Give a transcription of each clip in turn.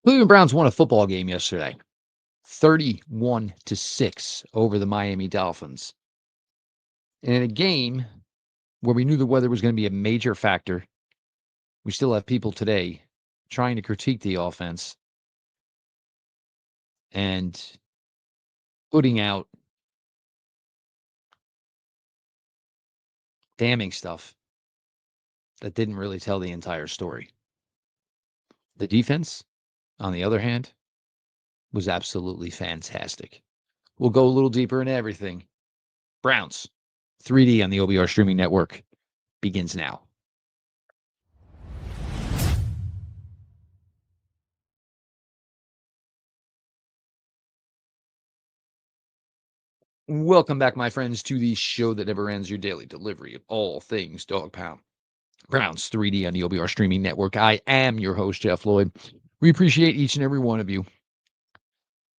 Cleveland Browns won a football game yesterday, 31-6 over the Miami Dolphins. And in a game where we knew the weather was going to be a major factor, we still have people today trying to critique the offense and putting out damning stuff that didn't really tell the entire story. The defense, on the other hand, was absolutely fantastic. We'll go a little deeper into everything. Browns, 3D on the OBR streaming network begins now. Welcome back, my friends, to the show that never ends, your daily delivery of all things Dog Pound. Browns 3D on the OBR streaming network. I am your host, Jeff Lloyd. We appreciate each and every one of you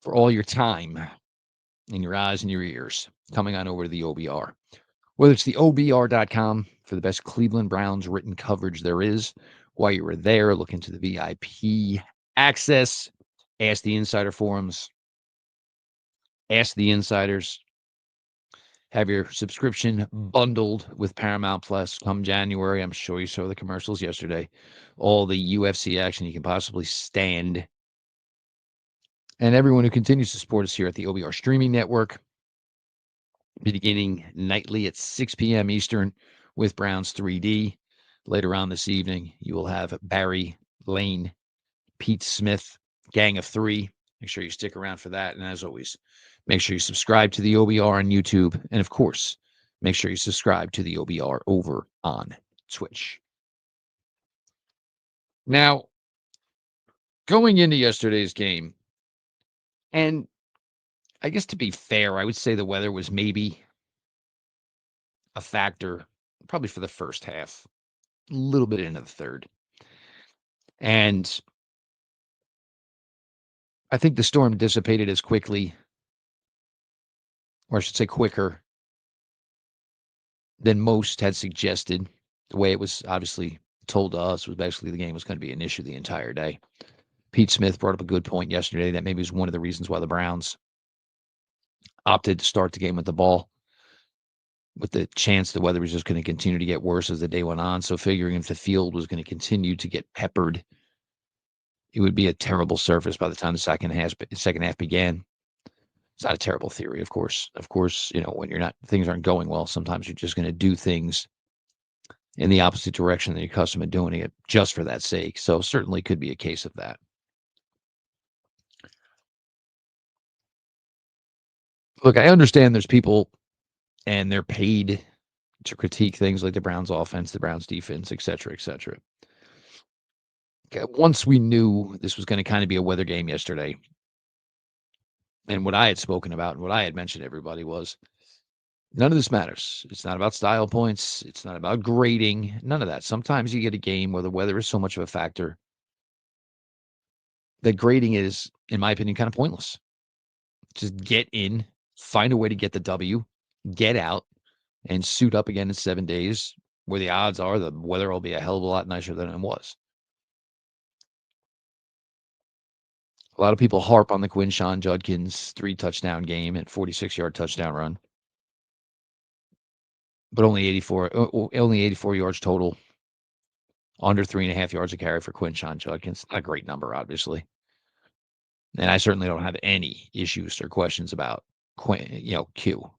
for all your time and your eyes and your ears coming on over to the OBR. Whether it's the OBR.com for the best Cleveland Browns written coverage there is, while you were there, look into the VIP access, ask the insider forums, ask the insiders, have your subscription bundled with Paramount Plus come January. I'm sure you saw the commercials yesterday. All the UFC action you can possibly stand. And everyone who continues to support us here at the OBR streaming network, beginning nightly at 6 p.m. Eastern with Browns 3D. Later on this evening, you will have Barry Lane, Pete Smith, Gang of Three. Make sure you stick around for that. And as always, make sure you subscribe to the OBR on YouTube. And of course, make sure you subscribe to the OBR over on Twitch. Now, going into yesterday's game, and I guess to be fair, I would say the weather was maybe a factor, probably for the first half, a little bit into the third. And I think the storm dissipated as quickly, or I should say quicker, than most had suggested. The way it was obviously told to us was basically the game was going to be an issue the entire day. Pete Smith brought up a good point yesterday that maybe was one of the reasons why the Browns opted to start the game with the ball, with the chance the weather was just going to continue to get worse as the day went on. So figuring if the field was going to continue to get peppered, it would be a terrible surface by the time the second half began. It's not a terrible theory, of course. Of course, when things aren't going well, sometimes you're just going to do things in the opposite direction than you're accustomed to doing it just for that sake. So certainly could be a case of that. Look, I understand there's people and they're paid to critique things like the Browns offense, the Browns defense, et cetera, et cetera. Okay, once we knew this was going to kind of be a weather game yesterday, and what I had spoken about and what I had mentioned to everybody was none of this matters. It's not about style points. It's not about grading. None of that. Sometimes you get a game where the weather is so much of a factor that grading is, in my opinion, kind of pointless. Just get in, find a way to get the W, get out, and suit up again in 7 days, where the odds are the weather will be a hell of a lot nicer than it was. A lot of people harp on the Quinshon Judkins 3-touchdown game and 46-yard touchdown run, but only 84 yards total, under 3.5 yards a carry for Quinshon Judkins. Not a great number, obviously. And I certainly don't have any issues or questions about Q.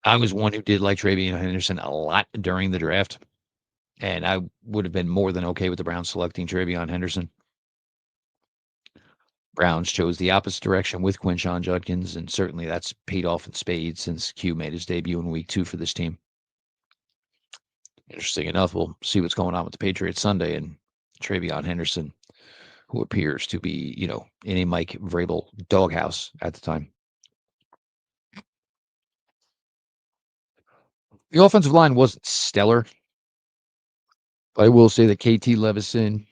I was one who did like TreVeyon Henderson a lot during the draft, and I would have been more than okay with the Browns selecting TreVeyon Henderson. Browns chose the opposite direction with Quinshon Judkins, and certainly that's paid off in spades since Q made his debut in week 2 for this team. Interesting enough, we'll see what's going on with the Patriots Sunday and TreVeyon Henderson, who appears to be, in a Mike Vrabel doghouse at the time. The offensive line wasn't stellar, but I will say that KT Levison,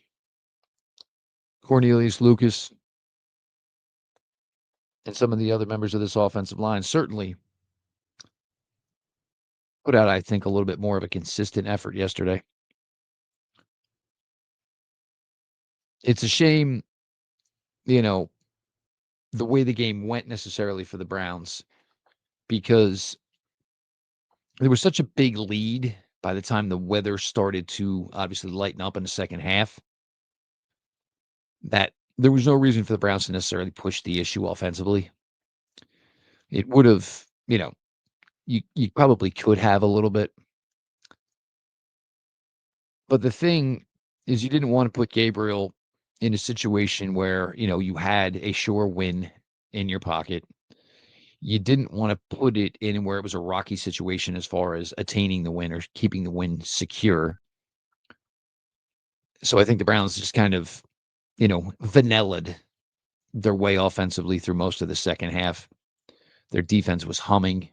Cornelius Lucas, and some of the other members of this offensive line certainly put out, I think, a little bit more of a consistent effort yesterday. It's a shame, you know, the way the game went necessarily for the Browns because there was such a big lead by the time the weather started to obviously lighten up in the second half that there was no reason for the Browns to necessarily push the issue offensively. It would have, you probably could have a little bit, but the thing is you didn't want to put Gabriel in a situation where, you had a sure win in your pocket. You didn't want to put it in where it was a rocky situation as far as attaining the win or keeping the win secure. So I think the Browns just kind of, vanillaed their way offensively through most of the second half. Their defense was humming.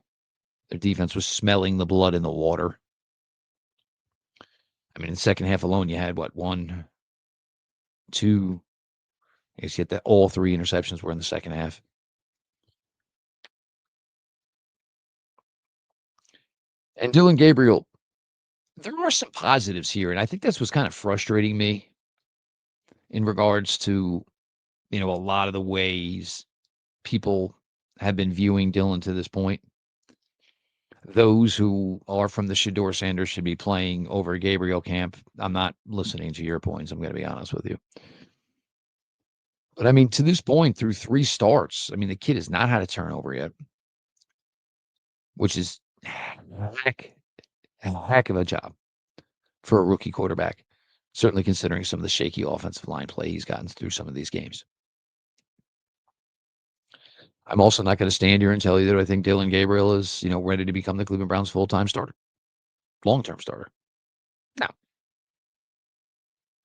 Their defense was smelling the blood in the water. I mean, in the second half alone, you had what, one, two, I guess you had that all three interceptions were in the second half. And Dylan Gabriel, there are some positives here, and I think that's what's kind of frustrating me in regards to, a lot of the ways people have been viewing Dylan to this point. Those who are from the Shador Sanders should be playing over Gabriel camp. I'm not listening to your points. I'm going to be honest with you. But I mean, to this point, through three starts, I mean, the kid has not had a turnover yet, which is a heck of a job for a rookie quarterback, certainly considering some of the shaky offensive line play he's gotten through some of these games. I'm also not going to stand here and tell you that I think Dylan Gabriel is, ready to become the Cleveland Browns full-time starter, long-term starter. Now,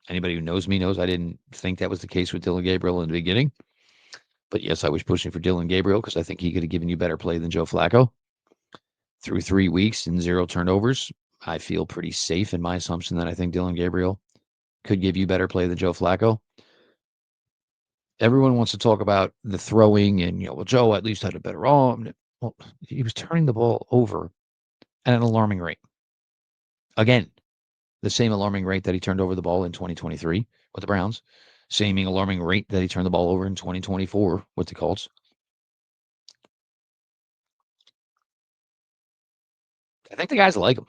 anybody who knows me knows I didn't think that was the case with Dylan Gabriel in the beginning. But yes, I was pushing for Dylan Gabriel because I think he could have given you better play than Joe Flacco. Through 3 weeks and 0 turnovers, I feel pretty safe in my assumption that I think Dylan Gabriel could give you better play than Joe Flacco. Everyone wants to talk about the throwing and, well, Joe at least had a better arm. Well, he was turning the ball over at an alarming rate. Again, the same alarming rate that he turned over the ball in 2023 with the Browns, same alarming rate that he turned the ball over in 2024 with the Colts. I think the guys like him.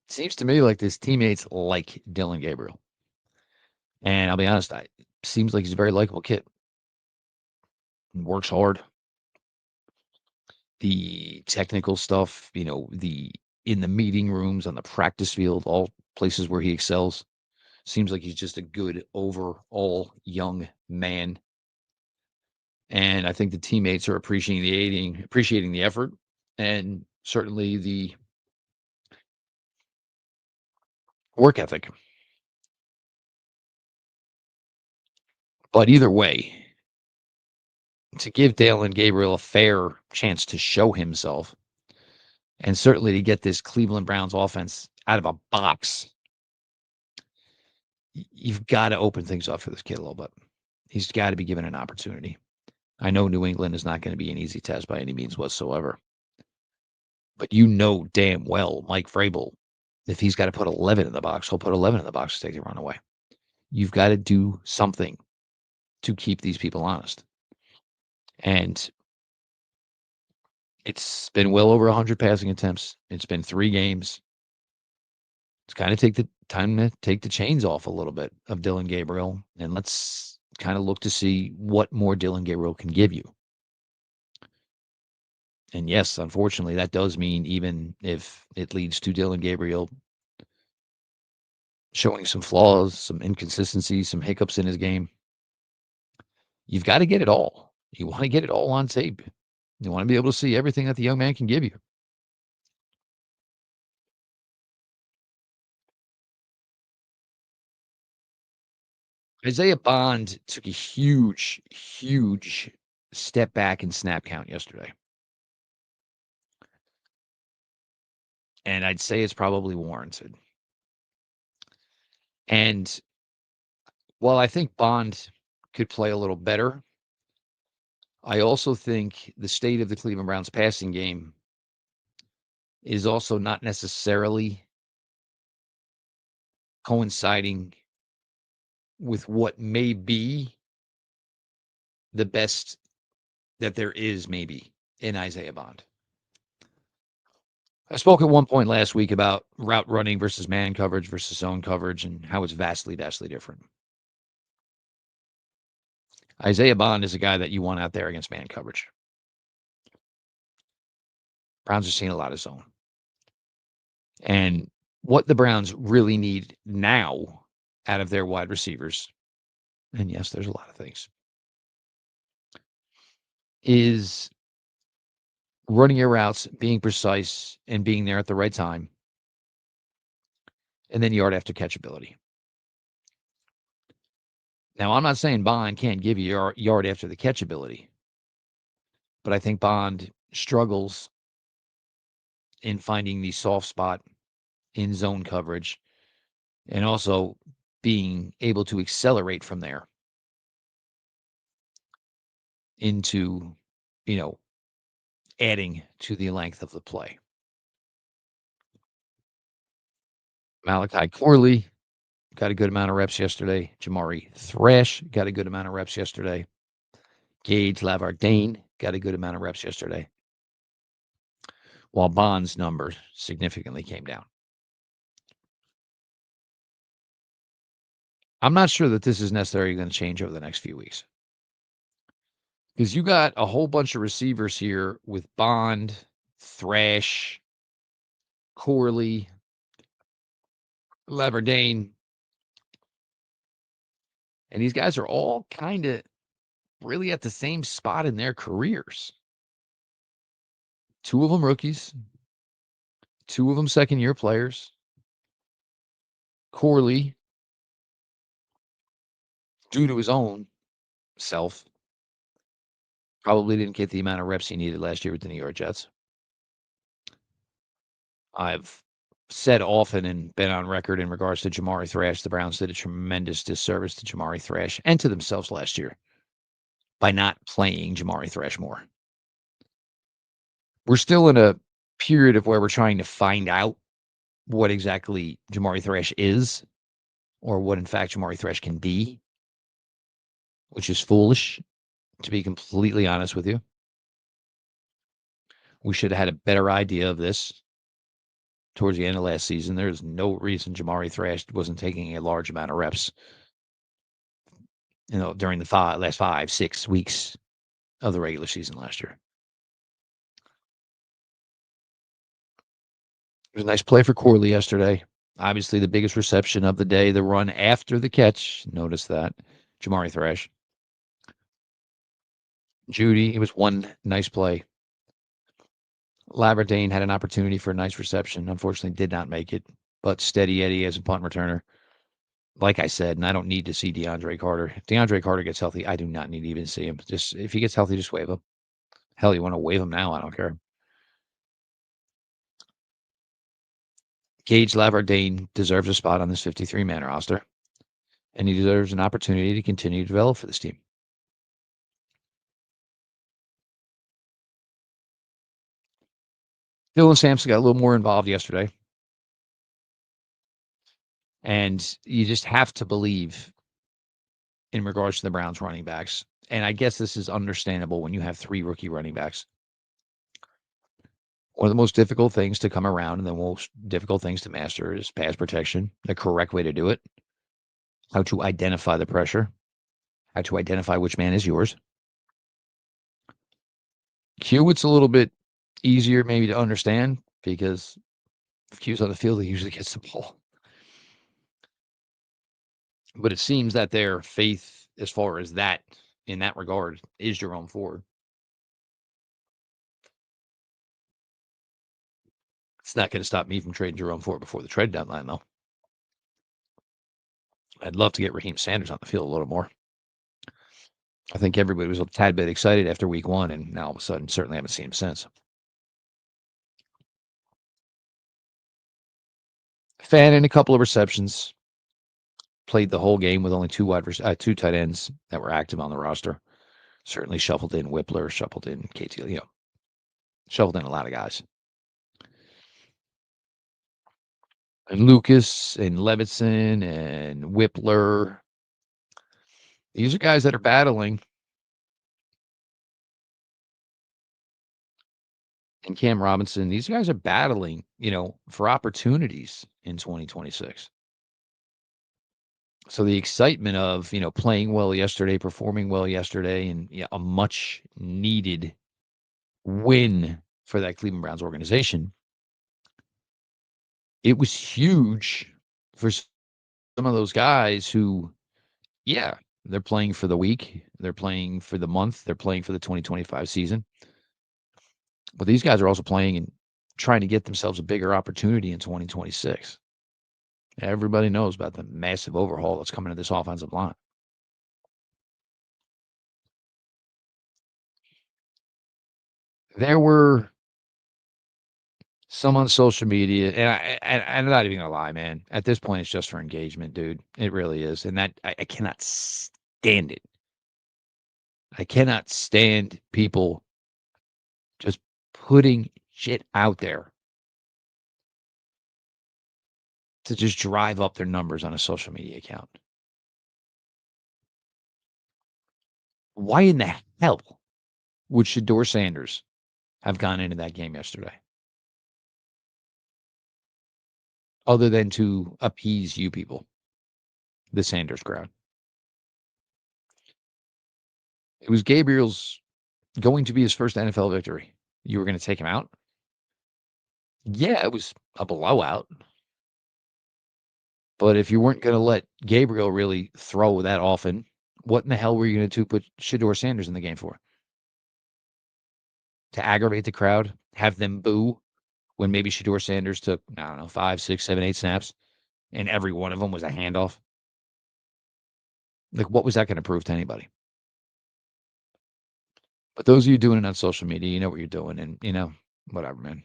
Seems to me like his teammates like Dylan Gabriel. And I'll be honest, seems like he's a very likable kid. Works hard. The technical stuff, the in the meeting rooms, on the practice field, all places where he excels. Seems like he's just a good overall young man. And I think the teammates are appreciating the effort and certainly the work ethic. But either way, to give Dale and Gabriel a fair chance to show himself and certainly to get this Cleveland Browns offense out of a box, you've got to open things up for this kid a little bit. He's got to be given an opportunity. I know New England is not going to be an easy test by any means whatsoever. But you know damn well Mike Vrabel, if he's got to put 11 in the box, he'll put 11 in the box to take the run away. You've got to do something to keep these people honest. And it's been well over 100 passing attempts. It's been 3 games. It's kind of take the time to take the chains off a little bit of Dylan Gabriel, and let's kind of look to see what more Dylan Gabriel can give you. And yes, unfortunately, that does mean even if it leads to Dylan Gabriel showing some flaws, some inconsistencies, some hiccups in his game, you've got to get it all. You want to get it all on tape. You want to be able to see everything that the young man can give you. Isaiah Bond took a huge, huge step back in snap count yesterday. And I'd say it's probably warranted. And while I think Bond could play a little better, I also think the state of the Cleveland Browns passing game is also not necessarily coinciding with what may be the best that there is maybe in Isaiah Bond. I spoke at one point last week about route running versus man coverage versus zone coverage and how it's vastly, vastly different. Isaiah Bond is a guy that you want out there against man coverage. Browns are seeing a lot of zone. And what the Browns really need now out of their wide receivers, and yes, there's a lot of things, is running your routes, being precise, and being there at the right time, and then yard after catch ability. Now, I'm not saying Bond can't give you your yard after the catch ability, but I think Bond struggles in finding the soft spot in zone coverage and also being able to accelerate from there into, you know, adding to the length of the play. Malachi Corley got a good amount of reps yesterday. Jamari Thrash got a good amount of reps yesterday. Gage Lavardane got a good amount of reps yesterday. While Bond's number significantly came down. I'm not sure that this is necessarily going to change over the next few weeks. Because you got a whole bunch of receivers here with Bond, Thrash, Corley, Lavardane. And these guys are all kind of really at the same spot in their careers. Two of them rookies, two of them second-year players. Corley, due to his own self, probably didn't get the amount of reps he needed last year with the New York Jets. I've said often and been on record in regards to Jamari Thrash, the Browns did a tremendous disservice to Jamari Thrash and to themselves last year by not playing Jamari Thrash more. We're still in a period of where we're trying to find out what exactly Jamari Thrash is or what, in fact, Jamari Thrash can be, which is foolish, to be completely honest with you. We should have had a better idea of this towards the end of last season. There's no reason Jamari Thrash wasn't taking a large amount of reps, during the last 5-6 weeks of the regular season last year. It was a nice play for Corley yesterday. Obviously, the biggest reception of the day, the run after the catch. Notice that. Jamari Thrash. Judy, it was one nice play. Labradane had an opportunity for a nice reception. Unfortunately, did not make it, but steady Eddie as a punt returner. Like I said, and I don't need to see DeAndre Carter. If DeAndre Carter gets healthy, I do not need to even see him. Just if he gets healthy, just wave him. Hell, you want to wave him now? I don't care. Gage Lavardane deserves a spot on this 53-man roster, and he deserves an opportunity to continue to develop for this team. Dylan Sampson got a little more involved yesterday. And you just have to believe in regards to the Browns running backs. And I guess this is understandable when you have 3 rookie running backs. One of the most difficult things to come around and the most difficult things to master is pass protection, the correct way to do it, how to identify the pressure, how to identify which man is yours. Q, it's a little bit easier maybe to understand because if Q's on the field, he usually gets the ball. But it seems that their faith as far as that, in that regard, is Jerome Ford. It's not going to stop me from trading Jerome Ford before the trade deadline, though. I'd love to get Raheem Sanders on the field a little more. I think everybody was a tad bit excited after week 1, and now all of a sudden, certainly haven't seen him since. Fan in a couple of receptions. Played the whole game with only 2 tight ends that were active on the roster. Certainly shuffled in Whippler, shuffled in KT, shuffled in a lot of guys. And Lucas and Levinson and Whippler These are guys that are battling, and Cam Robinson, these guys are battling, for opportunities in 2026. So the excitement of, playing well yesterday, performing well yesterday, and yeah, a much needed win for that Cleveland Browns organization. It was huge for some of those guys who, yeah, they're playing for the week, they're playing for the month, they're playing for the 2025 season. But these guys are also playing and trying to get themselves a bigger opportunity in 2026. Everybody knows about the massive overhaul that's coming to this offensive line. There were some on social media, and I'm not even gonna lie, man. At this point, it's just for engagement, dude. It really is, and that I cannot stand it. I cannot stand people just putting shit out there to just drive up their numbers on a social media account. Why in the hell would Shador Sanders have gone into that game yesterday, other than to appease you people, the Sanders crowd? It was Gabriel's going to be his first NFL victory. You were going to take him out? Yeah, it was a blowout. But if you weren't going to let Gabriel really throw that often, what in the hell were you going to put Shador Sanders in the game for? To aggravate the crowd, have them boo when maybe Shador Sanders took, I don't know, 5, 6, 7, 8 snaps, and every one of them was a handoff? Like, what was that going to prove to anybody? But those of you doing it on social media, you know what you're doing, and, whatever, man.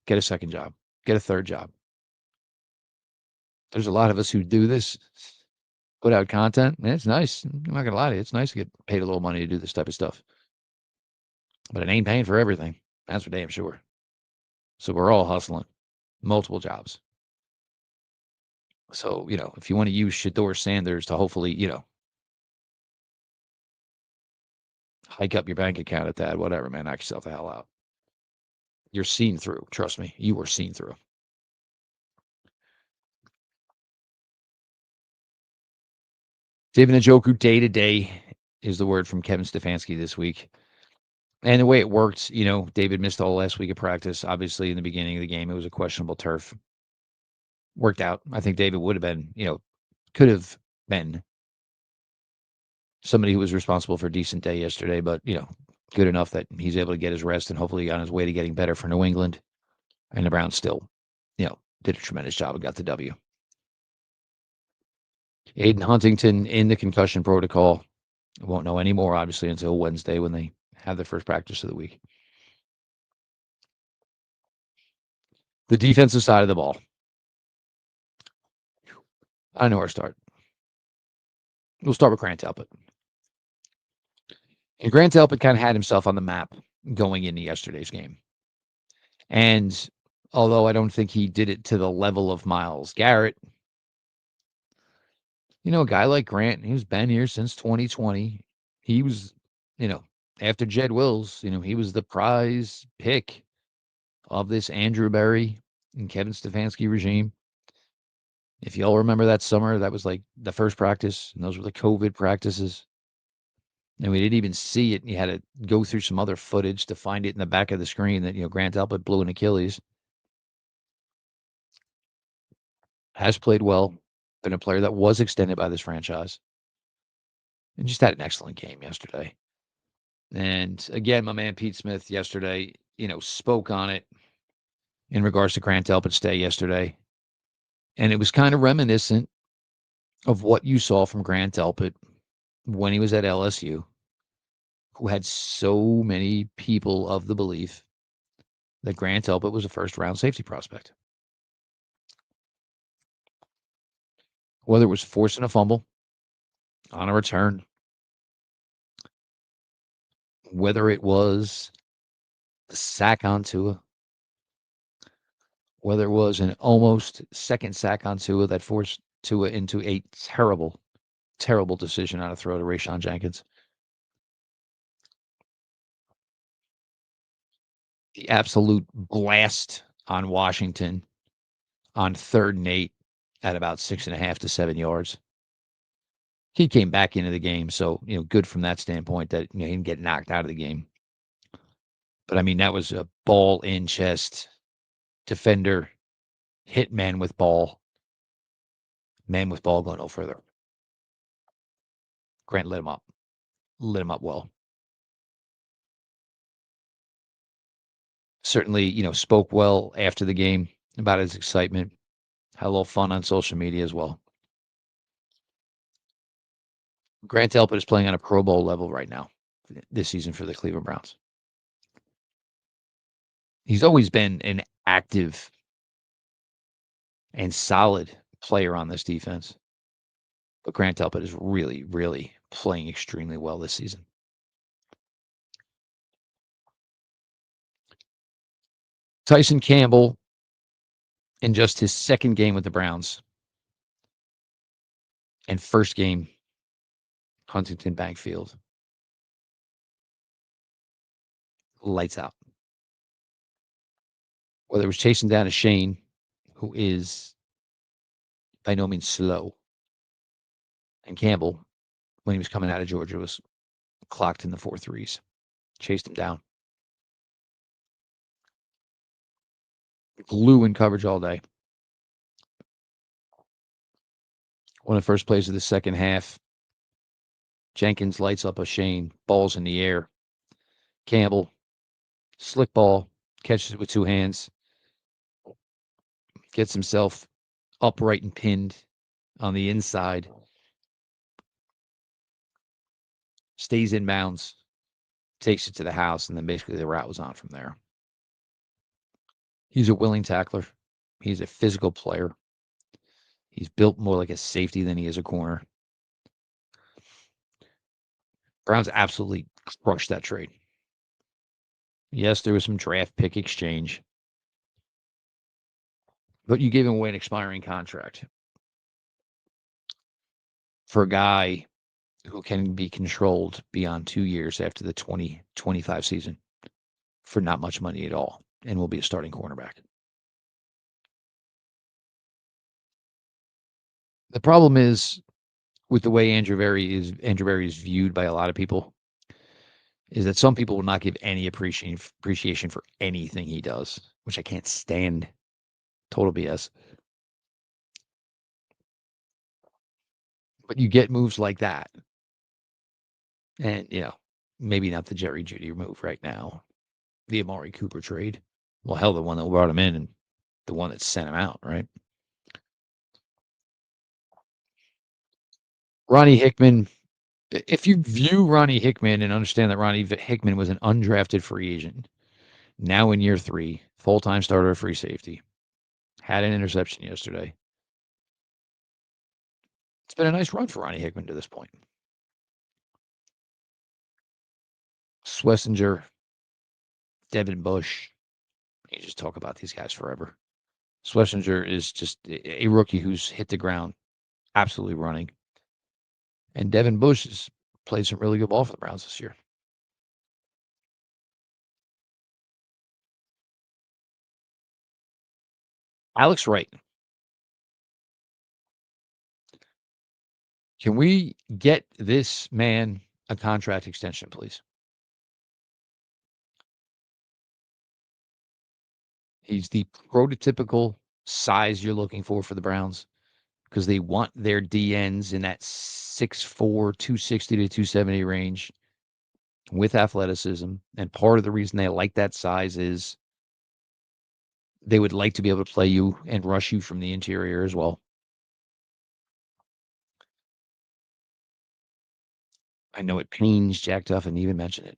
Get a second job. Get a third job. There's a lot of us who do this, put out content, and it's nice. I'm not gonna lie to you. It's nice to get paid a little money to do this type of stuff. But it ain't paying for everything. That's for damn sure. So we're all hustling. Multiple jobs. So, if you want to use Shador Sanders to hopefully, hike up your bank account at that, whatever, man, knock yourself the hell out. You're seen through. Trust me. You were seen through. David Njoku day to day is the word from Kevin Stefanski this week. And the way it worked, David missed all last week of practice. Obviously, in the beginning of the game, it was a questionable turf. Worked out. I think David would have been, could have been somebody who was responsible for a decent day yesterday, but, good enough that he's able to get his rest and hopefully on his way to getting better for New England. And the Browns still, did a tremendous job and got the W. Aiden Huntington in the concussion protocol. Won't know any more, obviously, until Wednesday when they have their first practice of the week. The defensive side of the ball. I know where to start. We'll start with Grant Delpit. And Grant Delpit kind of had himself on the map going into yesterday's game. And although I don't think he did it to the level of Myles Garrett, a guy like Grant, who's been here since 2020, he was, after Jed Wills, he was the prize pick of this Andrew Berry and Kevin Stefanski regime. If you all remember that summer, that was like the first practice, and those were the COVID practices. And we didn't even see it. And you had to go through some other footage to find it in the back of the screen that, Grant Delpit blew an Achilles. Has played well, been a player that was extended by this franchise, and just had an excellent game yesterday. And again, my man Pete Smith yesterday, spoke on it in regards to Grant Delpit's stay yesterday. And it was kind of reminiscent of what you saw from Grant Delpit when he was at LSU, who had so many people of the belief that Grant Delpit was a first-round safety prospect. Whether it was forcing a fumble on a return, whether it was the sack on Tua, whether it was an almost second sack on Tua that forced Tua into a terrible Terrible decision on a throw to Rayshawn Jenkins. The absolute blast on Washington on 3rd and 8 at about 6.5 to 7 yards. He came back into the game, so, good from that standpoint that, he didn't get knocked out of the game. But, I mean, that was a ball in chest, defender, hit man with ball going no further. Grant lit him up well. Certainly, spoke well after the game about his excitement. Had a little fun on social media as well. Grant Delpit is playing on a Pro Bowl level right now this season for the Cleveland Browns. He's always been an active and solid player on this defense. But Grant Delpit is really, really playing extremely well this season. Tyson Campbell, in just his 2nd game with the Browns and 1st game, Huntington Bank Field. Lights out. Whether it was chasing down a Shane, who is by no means slow, and Campbell, when he was coming out of Georgia, was clocked in the 4.3s. Chased him down. Glue in coverage all day. One of the first plays of the second half, Jenkins lights up a Shane, balls in the air. Campbell, slick ball, catches it with 2 hands, gets himself upright and pinned on the inside, stays in bounds, takes it to the house, and then basically the route was on from there. He's a willing tackler. He's a physical player. He's built more like a safety than he is a corner. Browns absolutely crushed that trade. Yes, there was some draft pick exchange, but you gave him away an expiring contract for a guy who can be controlled beyond 2 years after the 2025 season for not much money at all and will be a starting cornerback. The problem is with the way Andrew Berry is viewed by a lot of people is that some people will not give any appreciation for anything he does, which I can't stand. Total BS. But you get moves like that. And, maybe not the Jerry Jeudy move right now. The Amari Cooper trade. Well, hell, the one that brought him in and the one that sent him out, right? Ronnie Hickman. If you view Ronnie Hickman and understand that Ronnie Hickman was an undrafted free agent, now in year 3, full-time starter free safety, had an interception yesterday. It's been a nice run for Ronnie Hickman to this point. Schlesinger, Devin Bush. You just talk about these guys forever. Schlesinger is just a rookie who's hit the ground absolutely running. And Devin Bush has played some really good ball for the Browns this year. Alex Wright. Can we get this man a contract extension, please? He's the prototypical size you're looking for the Browns because they want their DNs in that 6'4", 260 to 270 range with athleticism. And part of the reason they like that size is they would like to be able to play you and rush you from the interior as well. I know it pains Jack Duff and even mention it.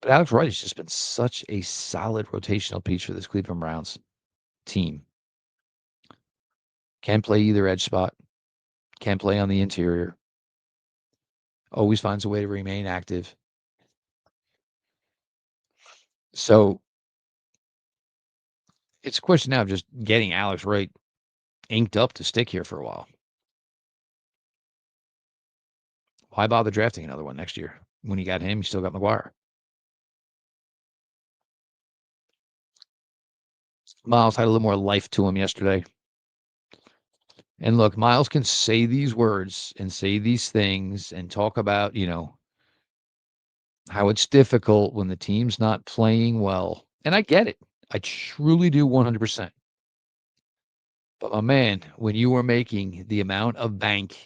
But Alex Wright has just been such a solid rotational piece for this Cleveland Browns team. Can play either edge spot. Can play on the interior. Always finds a way to remain active. So it's a question now of just getting Alex Wright inked up to stick here for a while. Why bother drafting another one next year? When you got him, you still got McGuire. Miles had a little more life to him yesterday. And look, Miles can say these words and say these things and talk about, how it's difficult when the team's not playing well. And I get it. I truly do 100%. But my man, when you are making the amount of bank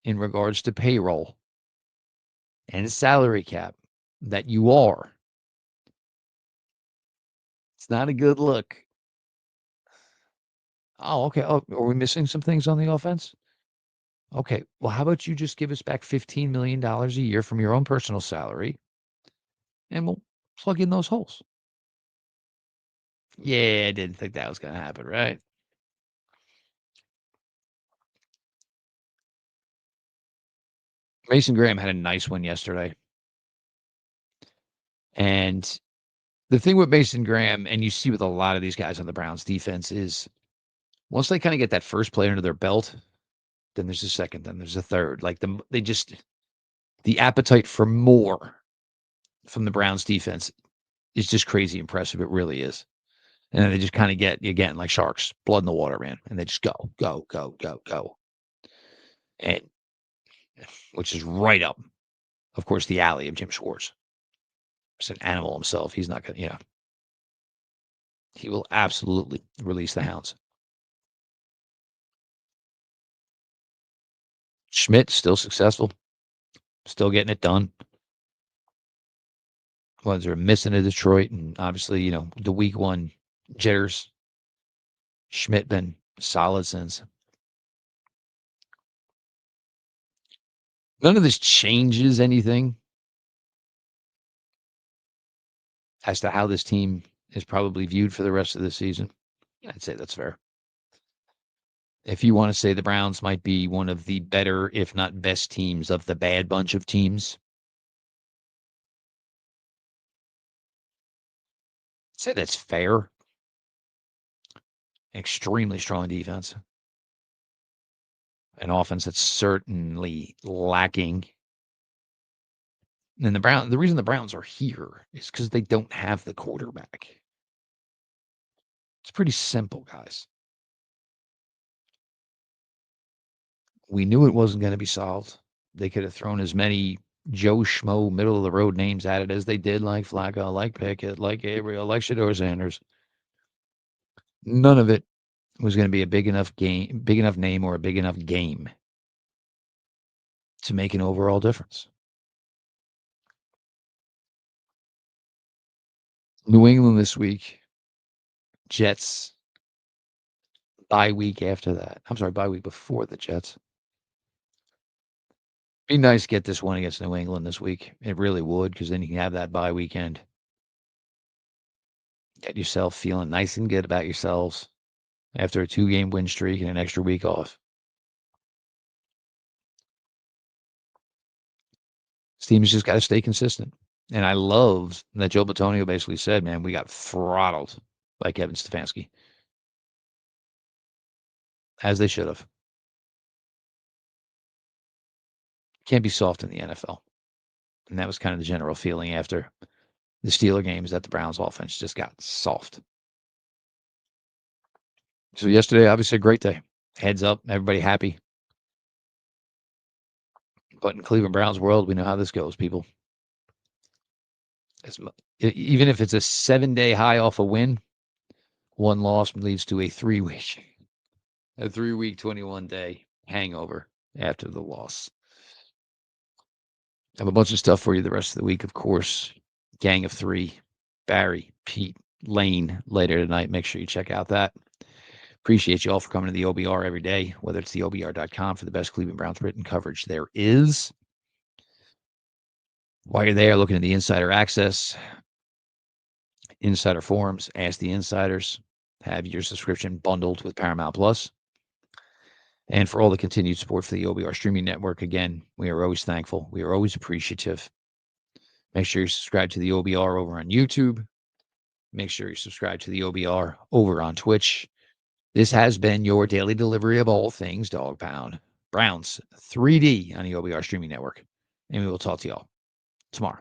in regards to payroll and salary cap that you are, it's not a good look. Oh, okay. Oh, are we missing some things on the offense? Okay. Well, how about you just give us back $15 million a year from your own personal salary and we'll plug in those holes? Yeah, I didn't think that was going to happen, right? Mason Graham had a nice one yesterday. And the thing with Mason Graham, and you see with a lot of these guys on the Browns defense, is once they kind of get that first play under their belt, then there's a second, then there's a third. Like the appetite for more from the Browns defense is just crazy impressive. It really is. And then they just kind of get, again, like sharks, blood in the water, man. And they just go, go, go, go, go. And which is right up, of course, the alley of Jim Schwartz. He's an animal himself. He's not going to, he will absolutely release the hounds. Schmidt, still successful, still getting it done. Ones are missing in Detroit, and obviously, the week one jitters. Schmidt been solid since. None of this changes anything as to how this team is probably viewed for the rest of the season. I'd say that's fair. If you want to say the Browns might be one of the better, if not best teams of the bad bunch of teams, I'd say that's fair. Extremely strong defense. An offense that's certainly lacking. And the reason the Browns are here is because they don't have the quarterback. It's pretty simple, guys. We knew it wasn't going to be solved. They could have thrown as many Joe Schmo middle of the road names at it as they did, like Flacco, like Pickett, like Gabriel, like Shador Sanders. None of it was going to be a big enough name, or a big enough game to make an overall difference. New England this week. Jets. Bye week after that. I'm sorry, bye week before the Jets. Be nice to get this one against New England this week. It really would, because then you can have that bye weekend. Get yourself feeling nice and good about yourselves after a 2-game win streak and an extra week off. This team's just got to stay consistent. And I love that Joe Batonio basically said, man, we got throttled by Kevin Stefanski. As they should have. Can't be soft in the NFL. And that was kind of the general feeling after the Steeler games, that the Browns offense just got soft. So yesterday, obviously a great day. Heads up, everybody happy. But in Cleveland Browns world, we know how this goes, people. Even if it's a 7-day high off a win, one loss leads to a 3-week 21-day hangover after the loss. I have a bunch of stuff for you the rest of the week, of course. Gang of 3, Barry, Pete, Lane later tonight. Make sure you check out that. Appreciate you all for coming to the OBR every day, whether it's the OBR.com for the best Cleveland Browns written coverage there is. While you're there, looking at the insider access, insider forums, ask the insiders, have your subscription bundled with Paramount Plus. And for all the continued support for the OBR streaming network, again, we are always thankful. We are always appreciative. Make sure you subscribe to the OBR over on YouTube. Make sure you subscribe to the OBR over on Twitch. This has been your daily delivery of all things Dog Pound. Browns 3D on the OBR streaming network. And we will talk to y'all tomorrow.